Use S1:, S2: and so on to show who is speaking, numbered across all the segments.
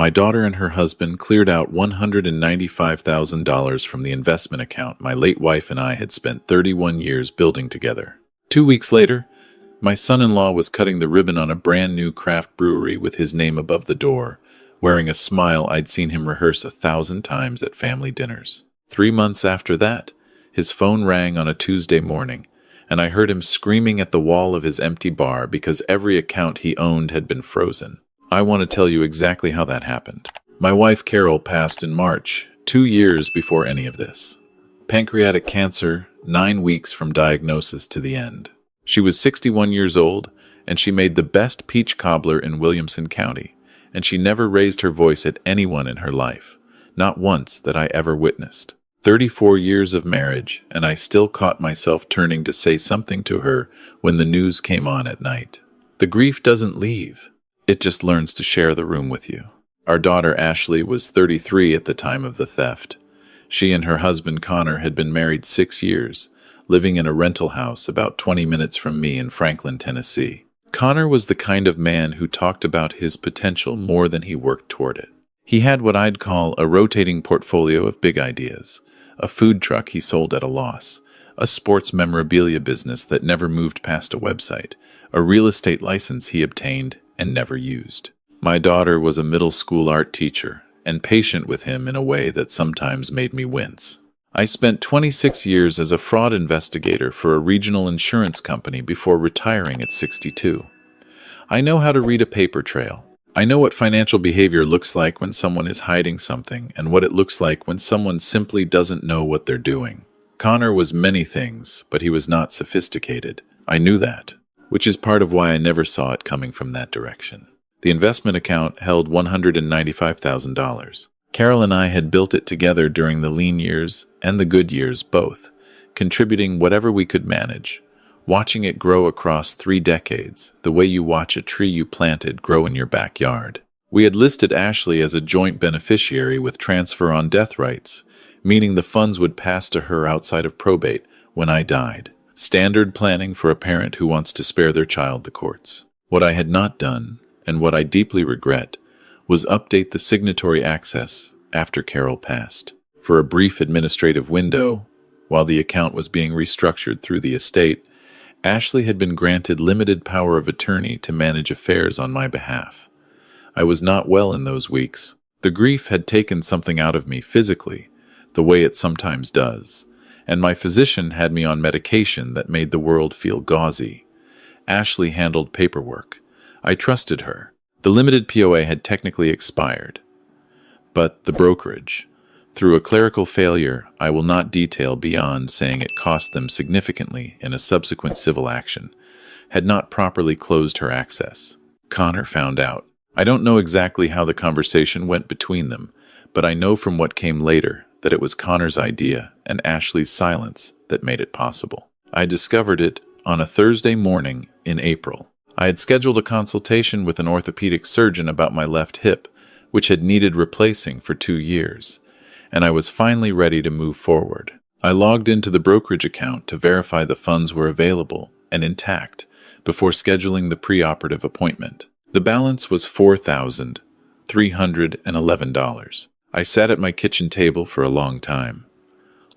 S1: My daughter and her husband cleared out $195,000 from the investment account my late wife and I had spent 31 years building together. 2 weeks later, my son-in-law was cutting the ribbon on a brand new craft brewery with his name above the door, wearing a smile I'd seen him rehearse 1,000 times at family dinners. 3 months after that, his phone rang on a Tuesday morning, and I heard him screaming at the wall of his empty bar because every account he owned had been frozen. I want to tell you exactly how that happened. My wife Carol passed in March, 2 years before any of this. Pancreatic cancer, 9 weeks from diagnosis to the end. She was 61 years old, and she made the best peach cobbler in Williamson County, and she never raised her voice at anyone in her life, not once that I ever witnessed. 34 years of marriage, and I still caught myself turning to say something to her when the news came on at night. The grief doesn't leave. It just learns to share the room with you. Our daughter Ashley was 33 at the time of the theft. She and her husband Connor had been married 6 years, living in a rental house about 20 minutes from me in Franklin, Tennessee. Connor was the kind of man who talked about his potential more than he worked toward it. He had what I'd call a rotating portfolio of big ideas. A food truck he sold at a loss, a sports memorabilia business that never moved past a website, a real estate license he obtained and never used. My daughter was a middle school art teacher, and patient with him in a way that sometimes made me wince. I spent 26 years as a fraud investigator for a regional insurance company before retiring at 62. I know how to read a paper trail. I know what financial behavior looks like when someone is hiding something and what it looks like when someone simply doesn't know what they're doing. Connor was many things, but he was not sophisticated. I knew that, which is part of why I never saw it coming from that direction. The investment account held $195,000. Carol and I had built it together during the lean years and the good years both, contributing whatever we could manage, watching it grow across 3 decades, the way you watch a tree you planted grow in your backyard. We had listed Ashley as a joint beneficiary with transfer on death rights, meaning the funds would pass to her outside of probate when I died. Standard planning for a parent who wants to spare their child the courts. What I had not done, and what I deeply regret, was update the signatory access after Carol passed. For a brief administrative window, while the account was being restructured through the estate, Ashley had been granted limited power of attorney to manage affairs on my behalf. I was not well in those weeks. The grief had taken something out of me physically, the way it sometimes does, and my physician had me on medication that made the world feel gauzy. Ashley handled paperwork. I trusted her. The limited POA had technically expired, but the brokerage, through a clerical failure I will not detail beyond saying it cost them significantly in a subsequent civil action, had not properly closed her access. Connor found out. I don't know exactly how the conversation went between them, but I know from what came later that it was Connor's idea and Ashley's silence that made it possible. I discovered it on a Thursday morning in April. I had scheduled a consultation with an orthopedic surgeon about my left hip, which had needed replacing for 2 years, and I was finally ready to move forward. I logged into the brokerage account to verify the funds were available and intact before scheduling the preoperative appointment. The balance was $4,311. I sat at my kitchen table for a long time,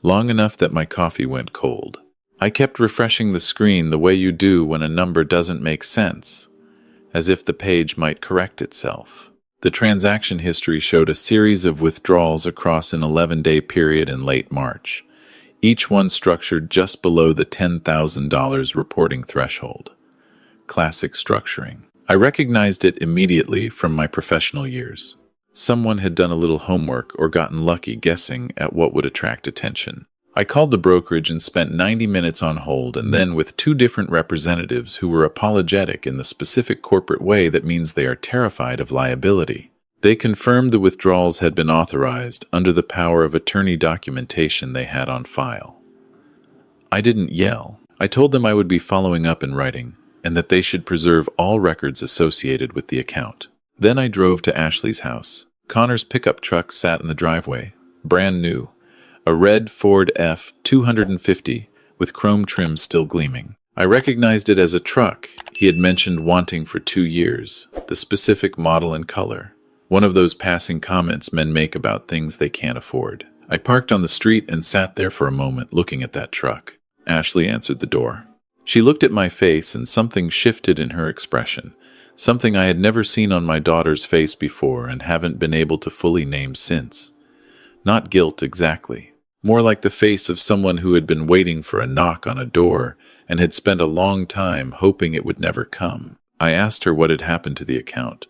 S1: long enough that my coffee went cold. I kept refreshing the screen the way you do when a number doesn't make sense, as if the page might correct itself. The transaction history showed a series of withdrawals across an 11-day period in late March, each one structured just below the $10,000 reporting threshold. Classic structuring. I recognized it immediately from my professional years. Someone had done a little homework or gotten lucky guessing at what would attract attention. I called the brokerage and spent 90 minutes on hold, and then with 2 different representatives who were apologetic in the specific corporate way that means they are terrified of liability. They confirmed the withdrawals had been authorized under the power of attorney documentation they had on file. I didn't yell. I told them I would be following up in writing, and that they should preserve all records associated with the account. Then I drove to Ashley's house. Connor's pickup truck sat in the driveway, brand new. A red Ford F-250 with chrome trim still gleaming. I recognized it as a truck he had mentioned wanting for 2 years, the specific model and color. One of those passing comments men make about things they can't afford. I parked on the street and sat there for a moment looking at that truck. Ashley answered the door. She looked at my face and something shifted in her expression, something I had never seen on my daughter's face before and haven't been able to fully name since. Not guilt exactly. More like the face of someone who had been waiting for a knock on a door and had spent a long time hoping it would never come. I asked her what had happened to the account.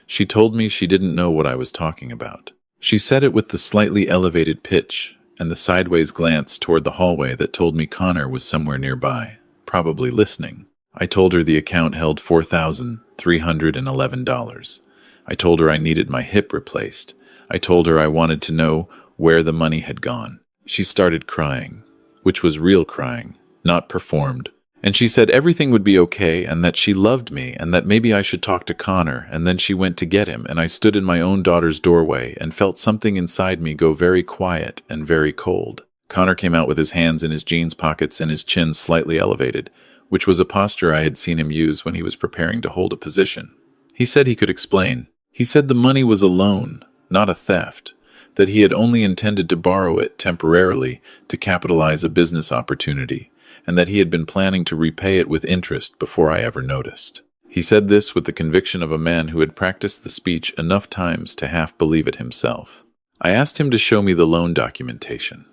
S1: She told me she didn't know what I was talking about. She said it with the slightly elevated pitch and the sideways glance toward the hallway that told me Connor was somewhere nearby, probably listening. I told her the account held $4,311. I told her I needed my hip replaced. I told her I wanted to know where the money had gone. She started crying, which was real crying, not performed. And she said everything would be okay and that she loved me and that maybe I should talk to Connor, and then she went to get him, and I stood in my own daughter's doorway and felt something inside me go very quiet and very cold. Connor came out with his hands in his jeans pockets and his chin slightly elevated, which was a posture I had seen him use when he was preparing to hold a position. He said he could explain. He said the money was a loan, not a theft, that he had only intended to borrow it temporarily to capitalize a business opportunity, and that he had been planning to repay it with interest before I ever noticed. He said this with the conviction of a man who had practiced the speech enough times to half believe it himself. I asked him to show me the loan documentation.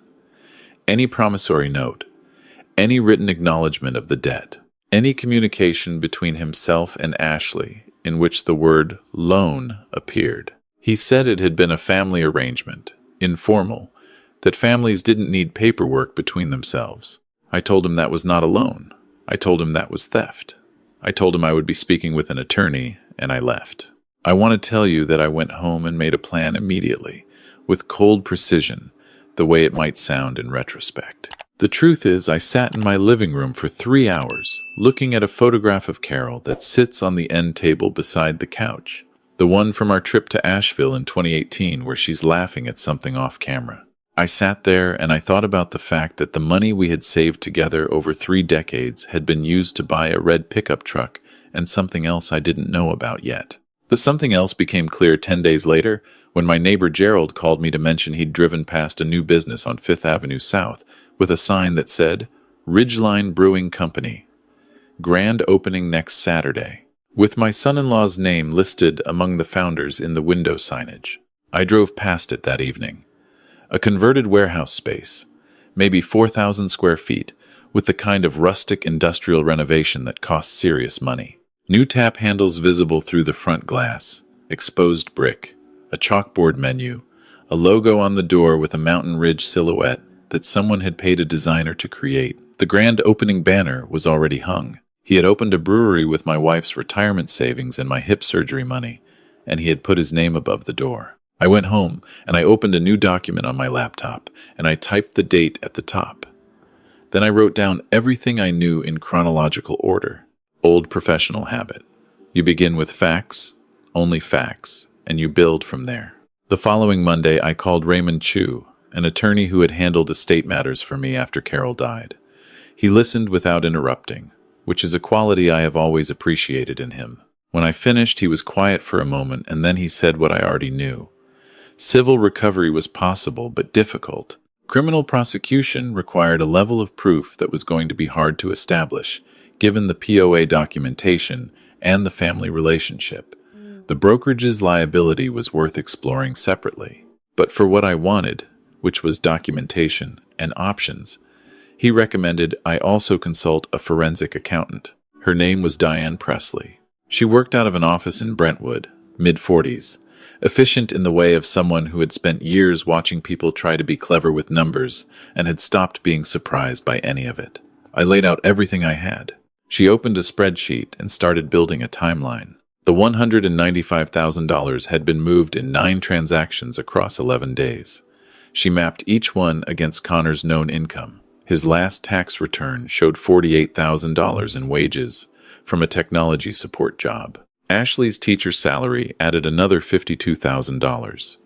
S1: Any promissory note, any written acknowledgement of the debt, any communication between himself and Ashley in which the word loan appeared. He said it had been a family arrangement, informal, that families didn't need paperwork between themselves. I told him that was not a loan. I told him that was theft. I told him I would be speaking with an attorney, and I left. I want to tell you that I went home and made a plan immediately, with cold precision, the way it might sound in retrospect. The truth is, I sat in my living room for 3 hours, looking at a photograph of Carol that sits on the end table beside the couch. The one from our trip to Asheville in 2018 where she's laughing at something off camera. I sat there and I thought about the fact that the money we had saved together over 3 decades had been used to buy a red pickup truck and something else I didn't know about yet. The something else became clear 10 days later when my neighbor Gerald called me to mention he'd driven past a new business on 5th Avenue South with a sign that said, Ridgeline Brewing Company. Grand opening next Saturday, with my son-in-law's name listed among the founders in the window signage. I drove past it that evening. A converted warehouse space, maybe 4,000 square feet, with the kind of rustic industrial renovation that costs serious money. New tap handles visible through the front glass, exposed brick, a chalkboard menu, a logo on the door with a mountain ridge silhouette that someone had paid a designer to create. The grand opening banner was already hung. He had opened a brewery with my wife's retirement savings and my hip surgery money, and he had put his name above the door. I went home, and I opened a new document on my laptop, and I typed the date at the top. Then I wrote down everything I knew in chronological order. Old professional habit. You begin with facts, only facts, and you build from there. The following Monday, I called Raymond Chu, an attorney who had handled estate matters for me after Carol died. He listened without interrupting, which is a quality I have always appreciated in him. When I finished, he was quiet for a moment, and then he said what I already knew. Civil recovery was possible, but difficult. Criminal prosecution required a level of proof that was going to be hard to establish, given the POA documentation and the family relationship. The brokerage's liability was worth exploring separately. But for what I wanted, which was documentation and options, he recommended I also consult a forensic accountant. Her name was Diane Presley. She worked out of an office in Brentwood, mid-40s, efficient in the way of someone who had spent years watching people try to be clever with numbers and had stopped being surprised by any of it. I laid out everything I had. She opened a spreadsheet and started building a timeline. The $195,000 had been moved in 9 transactions across 11 days. She mapped each one against Connor's known income. His last tax return showed $48,000 in wages from a technology support job. Ashley's teacher salary added another $52,000.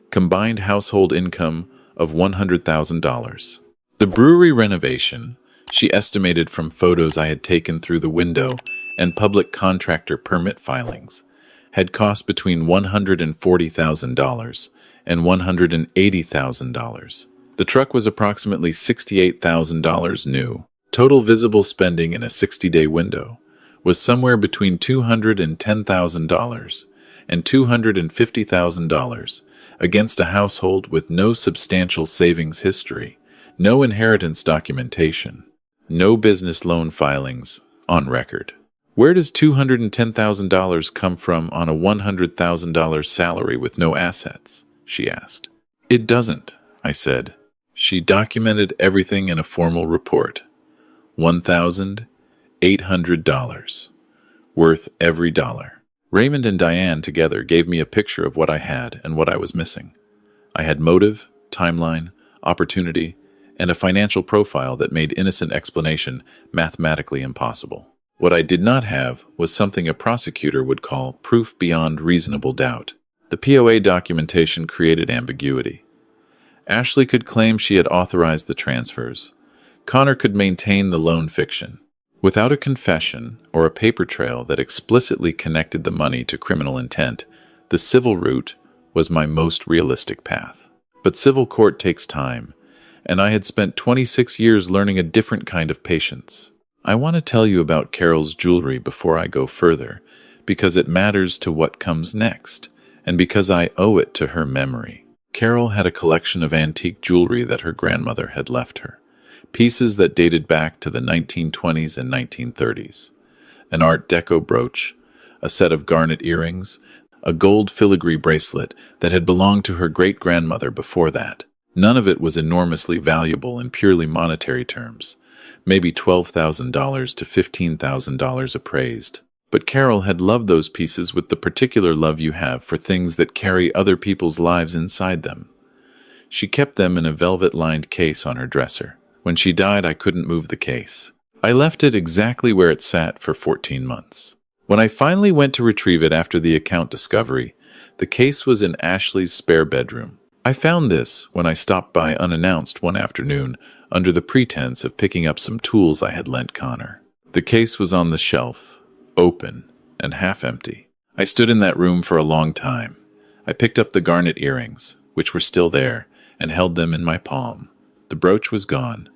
S1: Combined household income of $100,000. The brewery renovation, she estimated from photos I had taken through the window and public contractor permit filings, had cost between $140,000 and $180,000. The truck was approximately $68,000 new. Total visible spending in a 60-day window was somewhere between $210,000 and $250,000 against a household with no substantial savings history, no inheritance documentation, no business loan filings on record. Where does $210,000 come from on a $100,000 salary with no assets? She asked. It doesn't, I said. She documented everything in a formal report. $1,800. Worth every dollar. Raymond and Diane together gave me a picture of what I had and what I was missing. I had motive, timeline, opportunity, and a financial profile that made innocent explanation mathematically impossible. What I did not have was something a prosecutor would call proof beyond reasonable doubt. The POA documentation created ambiguity. Ashley could claim she had authorized the transfers. Connor could maintain the loan fiction. Without a confession or a paper trail that explicitly connected the money to criminal intent, the civil route was my most realistic path. But civil court takes time, and I had spent 26 years learning a different kind of patience. I want to tell you about Carol's jewelry before I go further, because it matters to what comes next, and because I owe it to her memory. Carol had a collection of antique jewelry that her grandmother had left her. Pieces that dated back to the 1920s and 1930s. An Art Deco brooch, a set of garnet earrings, a gold filigree bracelet that had belonged to her great-grandmother before that. None of it was enormously valuable in purely monetary terms, maybe $12,000 to $15,000 appraised. But Carol had loved those pieces with the particular love you have for things that carry other people's lives inside them. She kept them in a velvet-lined case on her dresser. When she died, I couldn't move the case. I left it exactly where it sat for 14 months. When I finally went to retrieve it after the account discovery, the case was in Ashley's spare bedroom. I found this when I stopped by unannounced one afternoon under the pretense of picking up some tools I had lent Connor. The case was on the shelf, open and half empty. I stood in that room for a long time. I picked up the garnet earrings, which were still there, and held them in my palm. The brooch was gone.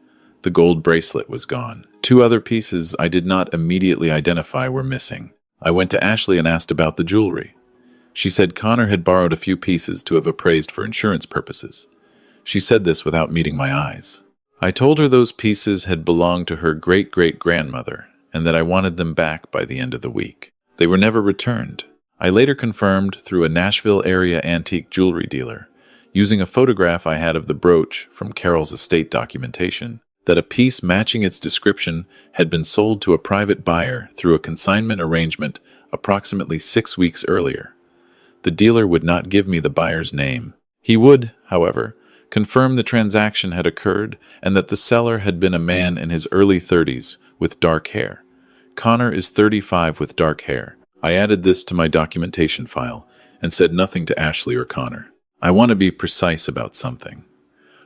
S1: The gold bracelet was gone. 2 other pieces I did not immediately identify were missing. I went to Ashley and asked about the jewelry. She said Connor had borrowed a few pieces to have appraised for insurance purposes. She said this without meeting my eyes. I told her those pieces had belonged to her great-great-grandmother and that I wanted them back by the end of the week. They were never returned. I later confirmed through a Nashville-area antique jewelry dealer, using a photograph I had of the brooch from Carol's estate documentation, that a piece matching its description had been sold to a private buyer through a consignment arrangement approximately 6 weeks earlier. The dealer would not give me the buyer's name. He would, however, confirm the transaction had occurred and that the seller had been a man in his early 30s with dark hair. Connor is 35 with dark hair. I added this to my documentation file and said nothing to Ashley or Connor. I want to be precise about something.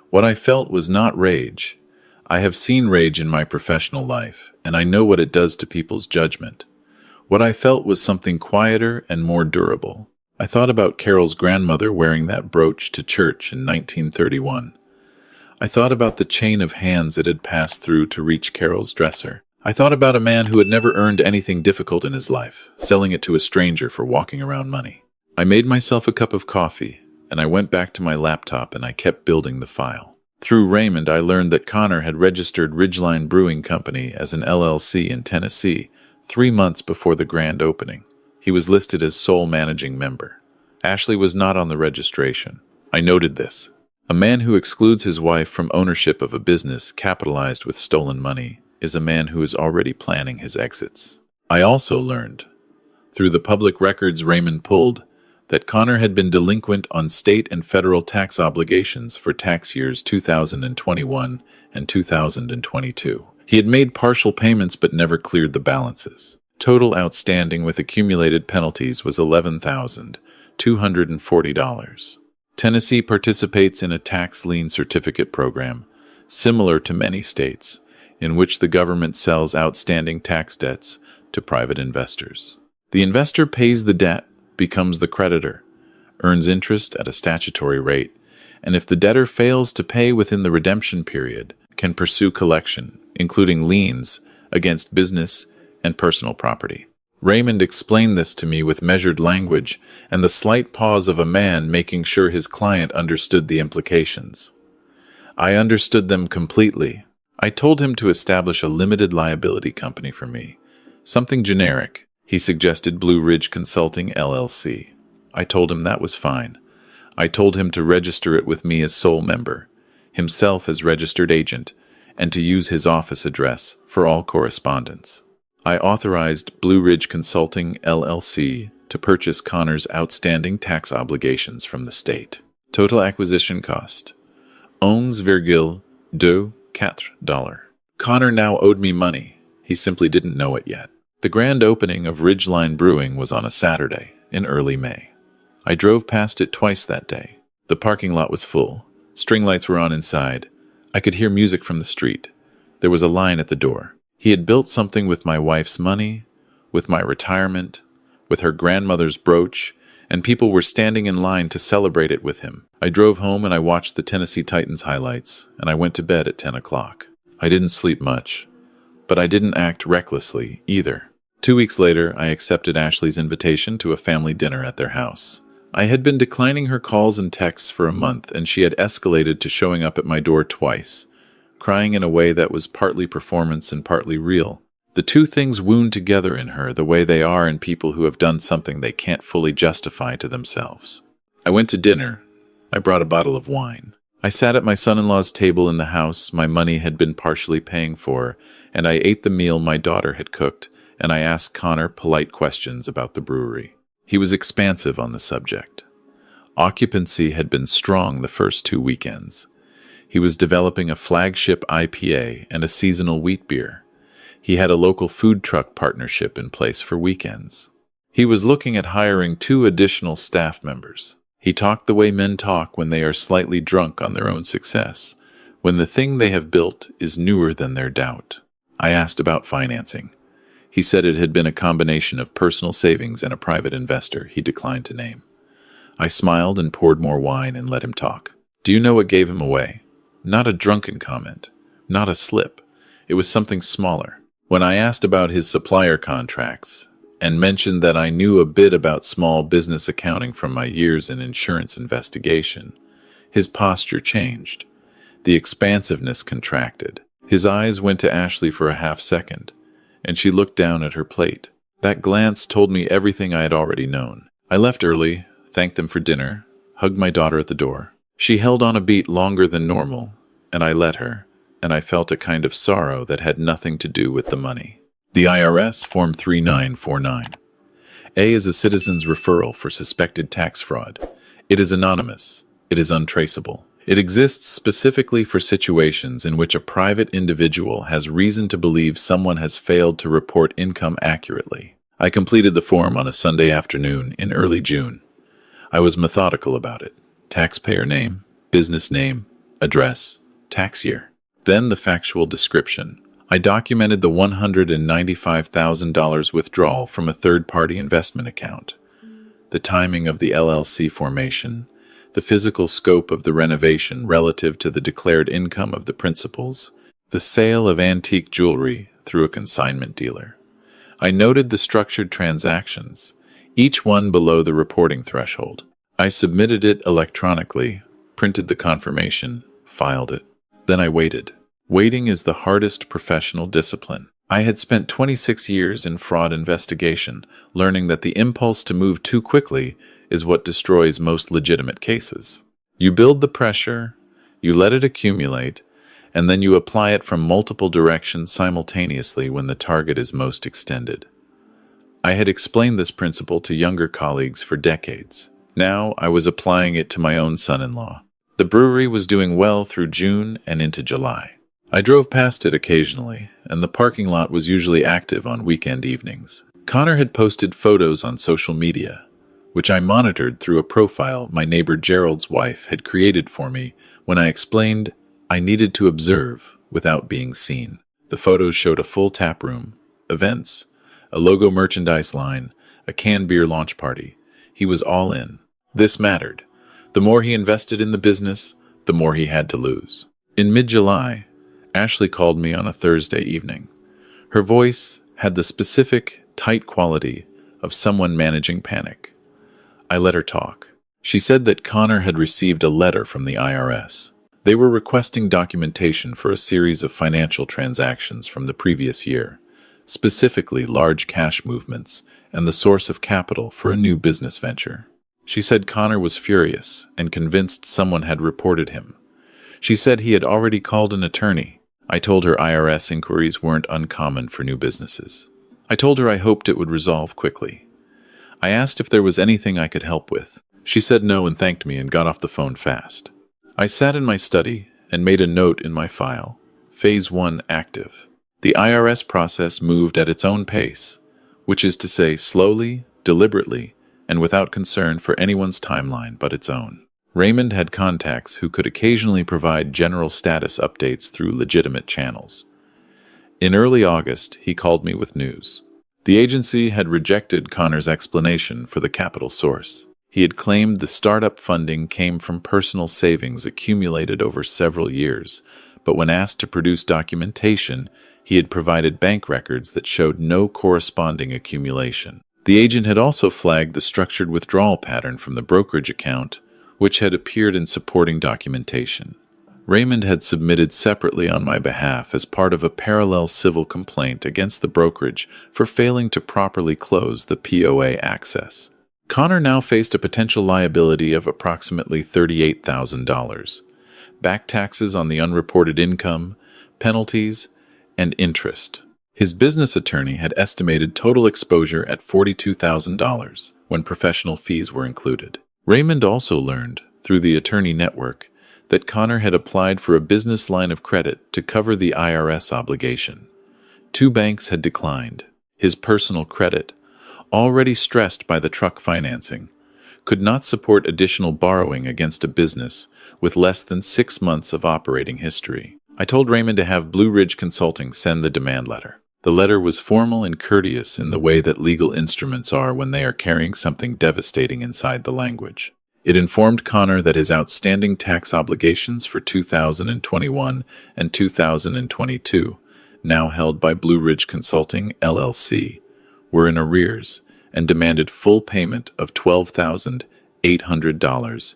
S1: What I felt was not rage. I have seen rage in my professional life, and I know what it does to people's judgment. What I felt was something quieter and more durable. I thought about Carol's grandmother wearing that brooch to church in 1931. I thought about the chain of hands it had passed through to reach Carol's dresser. I thought about a man who had never earned anything difficult in his life, selling it to a stranger for walking around money. I made myself a cup of coffee, and I went back to my laptop and I kept building the file. Through Raymond, I learned that Connor had registered Ridgeline Brewing Company as an LLC in Tennessee 3 months before the grand opening. He was listed as sole managing member. Ashley was not on the registration. I noted this. A man who excludes his wife from ownership of a business capitalized with stolen money is a man who is already planning his exits. I also learned, through the public records Raymond pulled, that Connor had been delinquent on state and federal tax obligations for tax years 2021 and 2022. He had made partial payments but never cleared the balances. Total outstanding with accumulated penalties was $11,240. Tennessee participates in a tax lien certificate program, similar to many states, in which the government sells outstanding tax debts to private investors. The investor pays the debt, becomes the creditor, earns interest at a statutory rate, and if the debtor fails to pay within the redemption period, can pursue collection, including liens against business and personal property. Raymond explained this to me with measured language and the slight pause of a man making sure his client understood the implications. I understood them completely. I told him to establish a limited liability company for me, something generic. He suggested Blue Ridge Consulting, LLC. I told him that was fine. I told him to register it with me as sole member, himself as registered agent, and to use his office address for all correspondence. I authorized Blue Ridge Consulting, LLC, to purchase Connor's outstanding tax obligations from the state. Total acquisition cost: $11,24. Connor now owed me money. He simply didn't know it yet. The grand opening of Ridgeline Brewing was on a Saturday in early May. I drove past it twice that day. The parking lot was full. String lights were on inside. I could hear music from the street. There was a line at the door. He had built something with my wife's money, with my retirement, with her grandmother's brooch, and people were standing in line to celebrate it with him. I drove home and I watched the Tennessee Titans highlights, and I went to bed at 10 o'clock. I didn't sleep much, but I didn't act recklessly either. 2 weeks later, I accepted Ashley's invitation to a family dinner at their house. I had been declining her calls and texts for a month, and she had escalated to showing up at my door twice, crying in a way that was partly performance and partly real. The two things wound together in her the way they are in people who have done something they can't fully justify to themselves. I went to dinner. I brought a bottle of wine. I sat at my son-in-law's table in the house my money had been partially paying for, and I ate the meal my daughter had cooked, and I asked Connor polite questions about the brewery. He was expansive on the subject. Occupancy had been strong the first 2 weekends. He was developing a flagship IPA and a seasonal wheat beer. He had a local food truck partnership in place for weekends. He was looking at hiring 2 additional staff members. He talked the way men talk when they are slightly drunk on their own success, when the thing they have built is newer than their doubt. I asked about financing. He said it had been a combination of personal savings and a private investor he declined to name. I smiled and poured more wine and let him talk. Do you know what gave him away? Not a drunken comment, not a slip. It was something smaller. When I asked about his supplier contracts and mentioned that I knew a bit about small business accounting from my years in insurance investigation, his posture changed. The expansiveness contracted. His eyes went to Ashley for a half second, and she looked down at her plate. That glance told me everything I had already known. I left early, thanked them for dinner, hugged my daughter at the door. She held on a beat longer than normal, and I let her, and I felt a kind of sorrow that had nothing to do with the money. The IRS, Form 3949. A is a citizen's referral for suspected tax fraud. It is anonymous. It is untraceable. It exists specifically for situations in which a private individual has reason to believe someone has failed to report income accurately. I completed the form on a Sunday afternoon in early June. I was methodical about it. Taxpayer name, business name, address, tax year. Then the factual description. I documented the $195,000 withdrawal from a third-party investment account, the timing of the LLC formation, the physical scope of the renovation relative to the declared income of the principals, the sale of antique jewelry through a consignment dealer. I noted the structured transactions, each one below the reporting threshold. I submitted it electronically, printed the confirmation, filed it. Then I waited. Waiting is the hardest professional discipline. I had spent 26 years in fraud investigation, learning that the impulse to move too quickly is what destroys most legitimate cases. You build the pressure, you let it accumulate, and then you apply it from multiple directions simultaneously when the target is most extended. I had explained this principle to younger colleagues for decades. Now I was applying it to my own son-in-law. The brewery was doing well through June and into July. I drove past it occasionally, and the parking lot was usually active on weekend evenings. Connor had posted photos on social media, which I monitored through a profile my neighbor Gerald's wife had created for me when I explained I needed to observe without being seen. The photos showed a full tap room, events, a logo merchandise line, a canned beer launch party. He was all in. This mattered. The more he invested in the business, the more he had to lose. In mid-July, Ashley called me on a Thursday evening. Her voice had the specific, tight quality of someone managing panic. I let her talk. She said that Connor had received a letter from the IRS. They were requesting documentation for a series of financial transactions from the previous year, specifically large cash movements and the source of capital for a new business venture. She said Connor was furious and convinced someone had reported him. She said he had already called an attorney. I told her IRS inquiries weren't uncommon for new businesses. I told her I hoped it would resolve quickly. I asked if there was anything I could help with. She said no and thanked me and got off the phone fast. I sat in my study and made a note in my file. Phase 1 active. The IRS process moved at its own pace, which is to say slowly, deliberately, and without concern for anyone's timeline but its own. Raymond had contacts who could occasionally provide general status updates through legitimate channels. In early August, he called me with news. The agency had rejected Connor's explanation for the capital source. He had claimed the startup funding came from personal savings accumulated over several years, but when asked to produce documentation, he had provided bank records that showed no corresponding accumulation. The agent had also flagged the structured withdrawal pattern from the brokerage account, which had appeared in supporting documentation. Raymond had submitted separately on my behalf as part of a parallel civil complaint against the brokerage for failing to properly close the POA access. Connor now faced a potential liability of approximately $38,000, back taxes on the unreported income, penalties, and interest. His business attorney had estimated total exposure at $42,000 when professional fees were included. Raymond also learned, through the attorney network, that Connor had applied for a business line of credit to cover the IRS obligation. 2 banks had declined. His personal credit, already stressed by the truck financing, could not support additional borrowing against a business with less than 6 months of operating history. I told Raymond to have Blue Ridge Consulting send the demand letter. The letter was formal and courteous in the way that legal instruments are when they are carrying something devastating inside the language. It informed Connor that his outstanding tax obligations for 2021 and 2022, now held by Blue Ridge Consulting, LLC, were in arrears and demanded full payment of $12,800,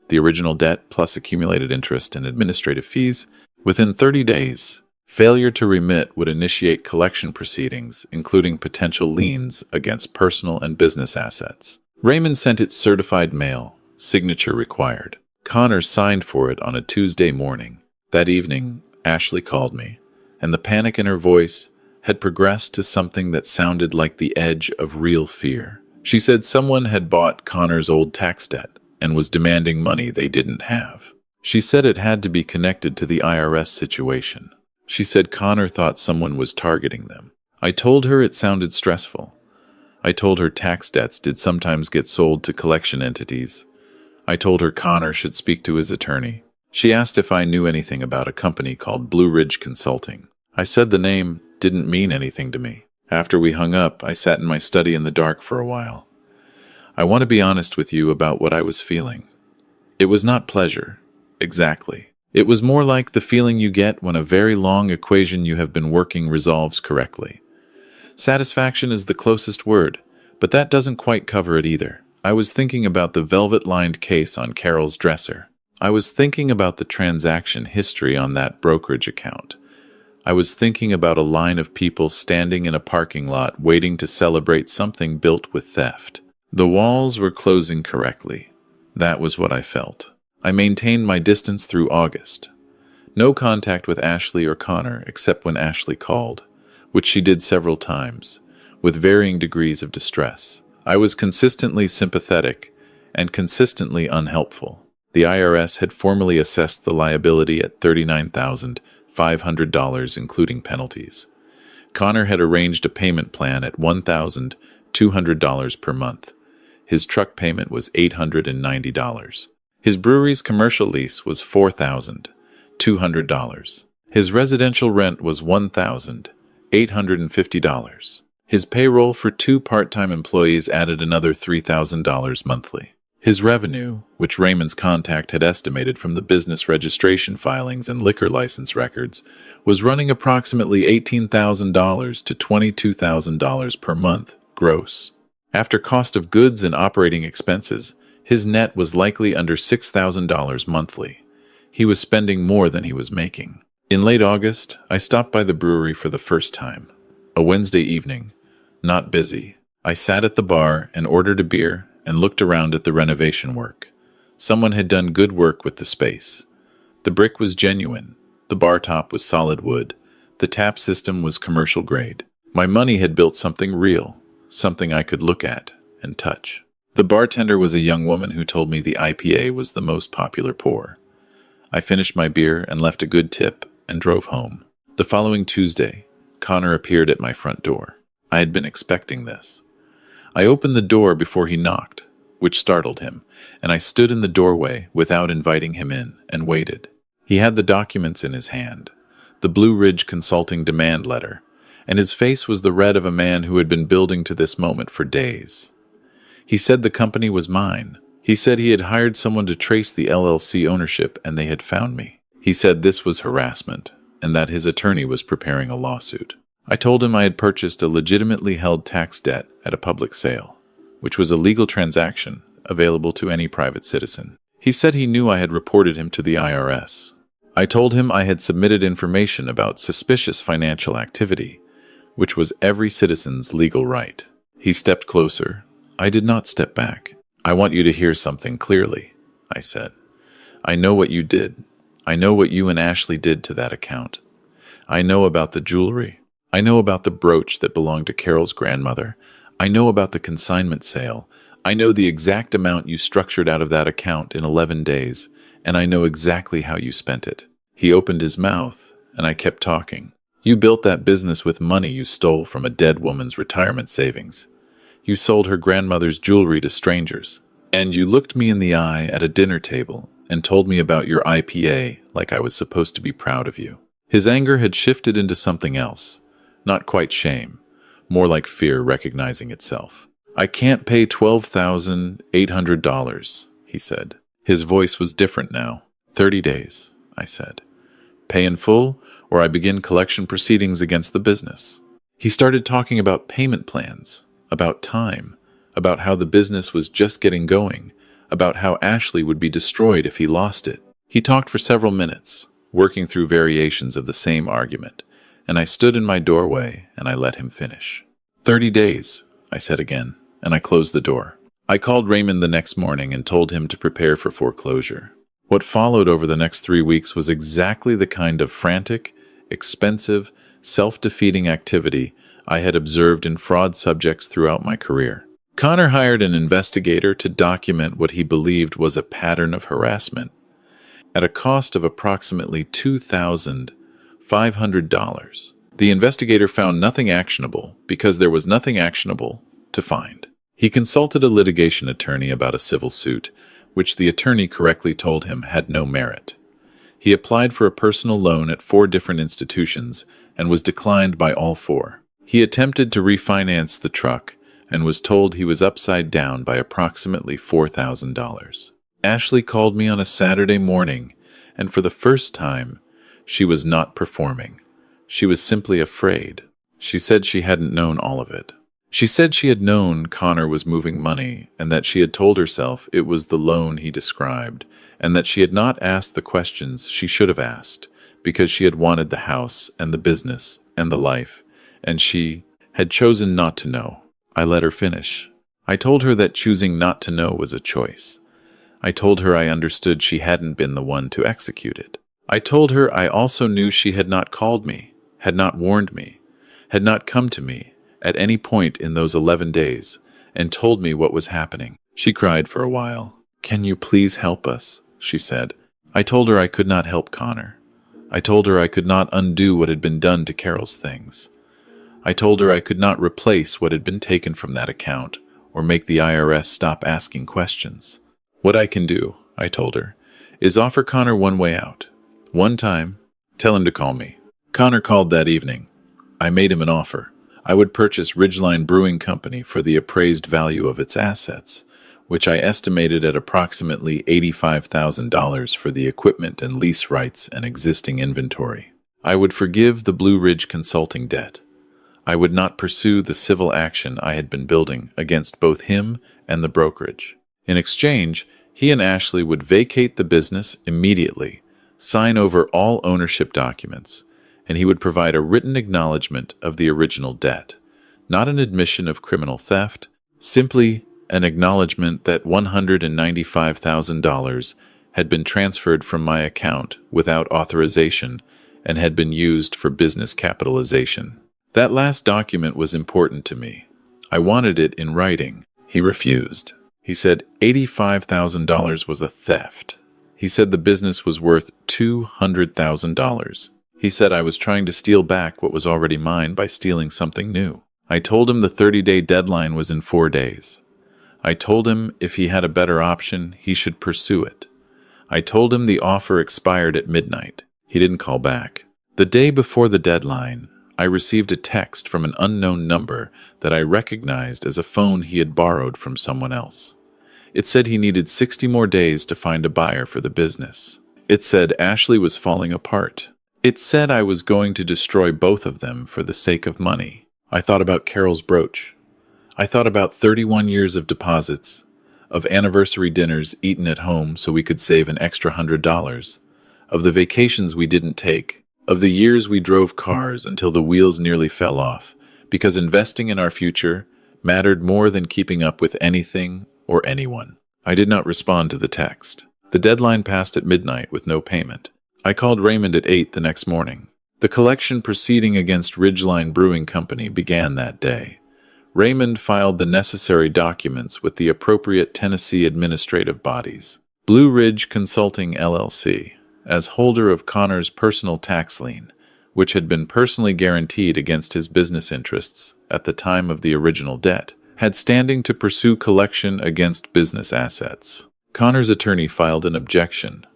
S1: the original debt plus accumulated interest and administrative fees, within 30 days. Failure to remit would initiate collection proceedings, including potential liens against personal and business assets. Raymond sent it certified mail, signature required. Connor signed for it on a Tuesday morning. That evening, Ashley called me, and the panic in her voice had progressed to something that sounded like the edge of real fear. She said someone had bought Connor's old tax debt and was demanding money they didn't have. She said it had to be connected to the IRS situation. She said Connor thought someone was targeting them. I told her it sounded stressful. I told her tax debts did sometimes get sold to collection entities. I told her Connor should speak to his attorney. She asked if I knew anything about a company called Blue Ridge Consulting. I said the name didn't mean anything to me. After we hung up, I sat in my study in the dark for a while. I want to be honest with you about what I was feeling. It was not pleasure, exactly. It was more like the feeling you get when a very long equation you have been working resolves correctly. Satisfaction is the closest word, but that doesn't quite cover it either. I was thinking about the velvet-lined case on Carol's dresser. I was thinking about the transaction history on that brokerage account. I was thinking about a line of people standing in a parking lot waiting to celebrate something built with theft. The walls were closing correctly. That was what I felt. I maintained my distance through August. No contact with Ashley or Connor except when Ashley called, which she did several times, with varying degrees of distress. I was consistently sympathetic and consistently unhelpful. The IRS had formally assessed the liability at $39,500, including penalties. Connor had arranged a payment plan at $1,200 per month. His truck payment was $890. His brewery's commercial lease was $4,200. His residential rent was $1,850. His payroll for 2 part-time employees added another $3,000 monthly. His revenue, which Raymond's contact had estimated from the business registration filings and liquor license records, was running approximately $18,000 to $22,000 per month, gross. After cost of goods and operating expenses, his net was likely under $6,000 monthly. He was spending more than he was making. In late August, I stopped by the brewery for the first time. A Wednesday evening, not busy. I sat at the bar and ordered a beer and looked around at the renovation work. Someone had done good work with the space. The brick was genuine. The bar top was solid wood. The tap system was commercial grade. My money had built something real, something I could look at and touch. The bartender was a young woman who told me the IPA was the most popular pour. I finished my beer and left a good tip and drove home. The following Tuesday, Connor appeared at my front door. I had been expecting this. I opened the door before he knocked, which startled him, and I stood in the doorway without inviting him in and waited. He had the documents in his hand, the Blue Ridge Consulting demand letter, and his face was the red of a man who had been building to this moment for days. He said the company was mine. He said he had hired someone to trace the LLC ownership and they had found me. He said this was harassment and that his attorney was preparing a lawsuit. I told him I had purchased a legitimately held tax debt at a public sale, which was a legal transaction available to any private citizen. He said he knew I had reported him to the IRS. I told him I had submitted information about suspicious financial activity, which was every citizen's legal right. He stepped closer. I did not step back. I want you to hear something clearly, I said. I know what you did. I know what you and Ashley did to that account. I know about the jewelry. I know about the brooch that belonged to Carol's grandmother. I know about the consignment sale. I know the exact amount you structured out of that account in 11 days, and I know exactly how you spent it. He opened his mouth, and I kept talking. You built that business with money you stole from a dead woman's retirement savings. You sold her grandmother's jewelry to strangers. And you looked me in the eye at a dinner table and told me about your IPA like I was supposed to be proud of you. His anger had shifted into something else. Not quite shame, more like fear recognizing itself. I can't pay $12,800, he said. His voice was different now. 30 days, I said. Pay in full, or I begin collection proceedings against the business. He started talking about payment plans, about time, about how the business was just getting going, about how Ashley would be destroyed if he lost it. He talked for several minutes, working through variations of the same argument, and I stood in my doorway and I let him finish. 30 days, I said again, and I closed the door. I called Raymond the next morning and told him to prepare for foreclosure. What followed over the next 3 weeks was exactly the kind of frantic, expensive, self-defeating activity I had observed in fraud subjects throughout my career. Connor hired an investigator to document what he believed was a pattern of harassment. At a cost of approximately $2,500, the investigator found nothing actionable because there was nothing actionable to find. He consulted a litigation attorney about a civil suit, which the attorney correctly told him had no merit. He applied for a personal loan at 4 different institutions and was declined by all 4. He attempted to refinance the truck and was told he was upside down by approximately $4,000. Ashley called me on a Saturday morning, and for the first time, she was not performing. She was simply afraid. She said she hadn't known all of it. She said she had known Connor was moving money and that she had told herself it was the loan he described and that she had not asked the questions she should have asked because she had wanted the house and the business and the life, and she had chosen not to know. I let her finish. I told her that choosing not to know was a choice. I told her I understood she hadn't been the one to execute it. I told her I also knew she had not called me, had not warned me, had not come to me at any point in those 11 days and told me what was happening. She cried for a while. "Can you please help us?" she said. I told her I could not help Connor. I told her I could not undo what had been done to Carol's things. I told her I could not replace what had been taken from that account or make the IRS stop asking questions. What I can do, I told her, is offer Connor one way out. One time, tell him to call me. Connor called that evening. I made him an offer. I would purchase Ridgeline Brewing Company for the appraised value of its assets, which I estimated at approximately $85,000 for the equipment and lease rights and existing inventory. I would forgive the Blue Ridge Consulting debt. I would not pursue the civil action I had been building against both him and the brokerage. In exchange, he and Ashley would vacate the business immediately, sign over all ownership documents, and he would provide a written acknowledgement of the original debt, not an admission of criminal theft, simply an acknowledgement that $195,000 had been transferred from my account without authorization and had been used for business capitalization. That last document was important to me. I wanted it in writing. He refused. He said $85,000 was a theft. He said the business was worth $200,000. He said I was trying to steal back what was already mine by stealing something new. I told him the 30-day deadline was in 4 days. I told him if he had a better option, he should pursue it. I told him the offer expired at midnight. He didn't call back. The day before the deadline, I received a text from an unknown number that I recognized as a phone he had borrowed from someone else. It said he needed 60 more days to find a buyer for the business. It said Ashley was falling apart. It said I was going to destroy both of them for the sake of money. I thought about Carol's brooch. I thought about 31 years of deposits, of anniversary dinners eaten at home so we could save an extra $100, of the vacations we didn't take, of the years we drove cars until the wheels nearly fell off, because investing in our future mattered more than keeping up with anything or anyone. I did not respond to the text. The deadline passed at midnight with no payment. I called Raymond at 8 the next morning. The collection proceeding against Ridgeline Brewing Company began that day. Raymond filed the necessary documents with the appropriate Tennessee administrative bodies. Blue Ridge Consulting LLC, as holder of Connor's personal tax lien, which had been personally guaranteed against his business interests at the time of the original debt, had standing to pursue collection against business assets. Connor's attorney filed an objection,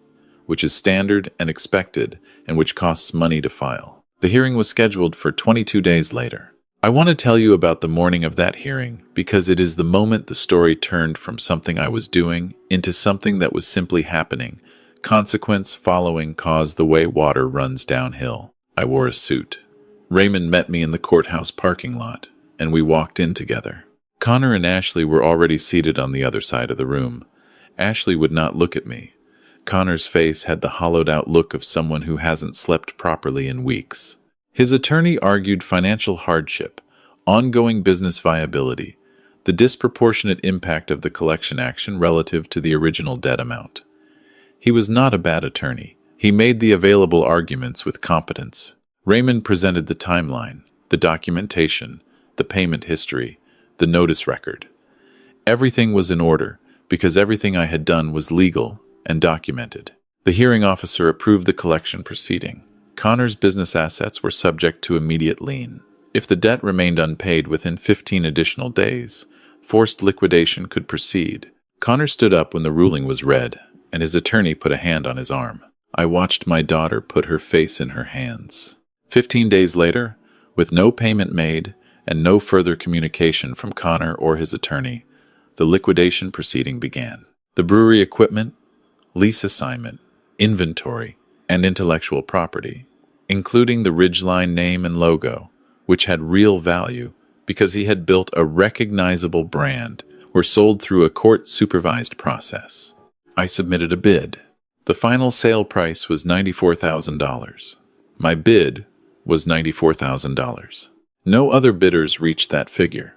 S1: which is standard and expected and which costs money to file. The hearing was scheduled for 22 days later. I want to tell you about the morning of that hearing because it is the moment the story turned from something I was doing into something that was simply happening. Consequence following cause the way water runs downhill. I wore a suit. Raymond met me in the courthouse parking lot, and we walked in together. Connor and Ashley were already seated on the other side of the room. Ashley would not look at me. Connor's face had the hollowed-out look of someone who hasn't slept properly in weeks. His attorney argued financial hardship, ongoing business viability, the disproportionate impact of the collection action relative to the original debt amount. He was not a bad attorney. He made the available arguments with competence. Raymond presented the timeline, the documentation, the payment history, the notice record. Everything was in order because everything I had done was legal and documented. The hearing officer approved the collection proceeding. Connor's business assets were subject to immediate lien. If the debt remained unpaid within 15 additional days, forced liquidation could proceed. Connor stood up when the ruling was read, and his attorney put a hand on his arm. I watched my daughter put her face in her hands. 15 days later, with no payment made and no further communication from Connor or his attorney, the liquidation proceeding began. The brewery equipment, lease assignment, inventory, and intellectual property, including the Ridgeline name and logo, which had real value because he had built a recognizable brand, were sold through a court-supervised process. I submitted a bid. The final sale price was $94,000. My bid was $94,000. No other bidders reached that figure.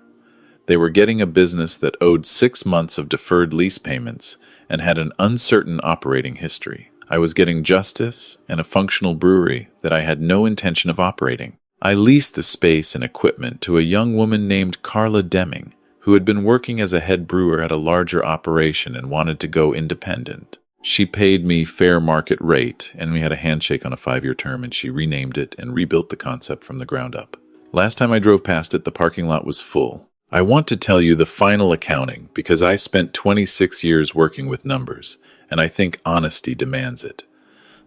S1: They were getting a business that owed 6 months of deferred lease payments and had an uncertain operating history. I was getting justice and a functional brewery that I had no intention of operating. I leased the space and equipment to a young woman named Carla Deming, who had been working as a head brewer at a larger operation and wanted to go independent. She paid me fair market rate, and we had a handshake on a 5-year term, and she renamed it and rebuilt the concept from the ground up. Last time I drove past it, the parking lot was full. I want to tell you the final accounting because I spent 26 years working with numbers, and I think honesty demands it.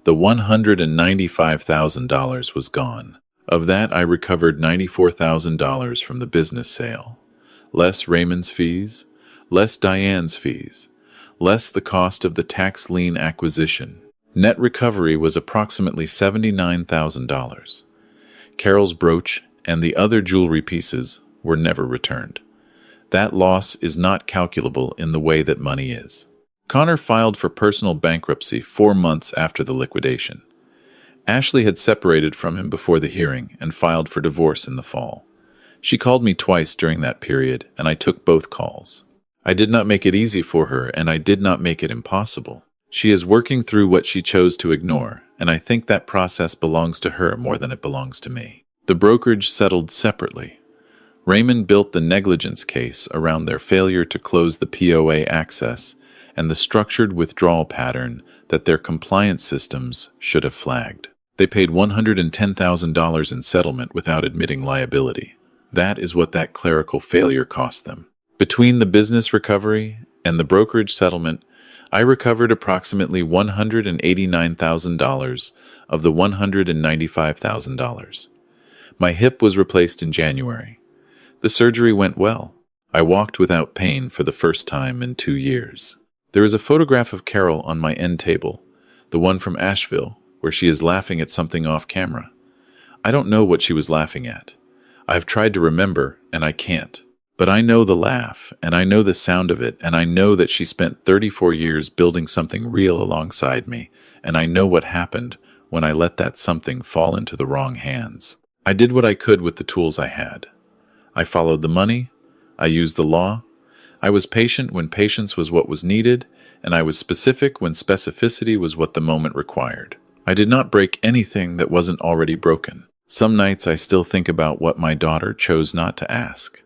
S1: The $195,000 was gone. Of that, I recovered $94,000 from the business sale. Less Raymond's fees, less Diane's fees, less the cost of the tax lien acquisition. Net recovery was approximately $79,000. Carol's brooch and the other jewelry pieces were never returned. That loss is not calculable in the way that money is. Connor filed for personal bankruptcy 4 months after the liquidation. Ashley had separated from him before the hearing and filed for divorce in the fall. She called me twice during that period, and I took both calls. I did not make it easy for her, and I did not make it impossible. She is working through what she chose to ignore, and I think that process belongs to her more than it belongs to me. The brokerage settled separately. Raymond built the negligence case around their failure to close the POA access and the structured withdrawal pattern that their compliance systems should have flagged. They paid $110,000 in settlement without admitting liability. That is what that clerical failure cost them. Between the business recovery and the brokerage settlement, I recovered approximately $189,000 of the $195,000. My hip was replaced in January. The surgery went well. I walked without pain for the first time in 2 years. There is a photograph of Carol on my end table, the one from Asheville, where she is laughing at something off camera. I don't know what she was laughing at. I've tried to remember, and I can't. But I know the laugh, and I know the sound of it, and I know that she spent 34 years building something real alongside me, and I know what happened when I let that something fall into the wrong hands. I did what I could with the tools I had. I followed the money. I used the law. I was patient when patience was what was needed, and I was specific when specificity was what the moment required. I did not break anything that wasn't already broken. Some nights I still think about what my daughter chose not to ask.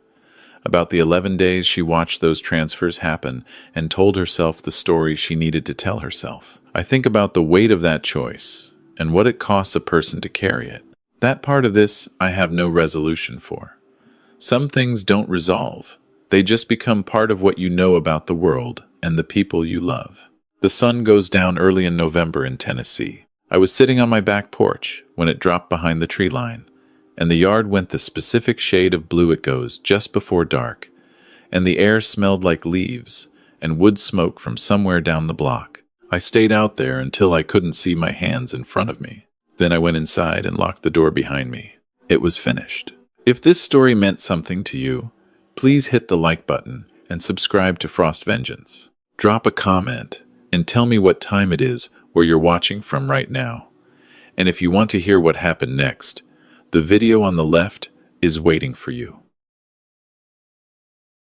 S1: About the 11 days she watched those transfers happen and told herself the story she needed to tell herself. I think about the weight of that choice and what it costs a person to carry it. That part of this I have no resolution for. Some things don't resolve. They just become part of what you know about the world and the people you love. The sun goes down early in November in Tennessee. I was sitting on my back porch when it dropped behind the tree line, and the yard went the specific shade of blue it goes just before dark, and the air smelled like leaves and wood smoke from somewhere down the block. I stayed out there until I couldn't see my hands in front of me. Then I went inside and locked the door behind me. It was finished. If this story meant something to you, please hit the like button and subscribe to Frost Vengeance. Drop a comment and tell me what time it is where you're watching from right now. And if you want to hear what happened next, the video on the left is waiting for you.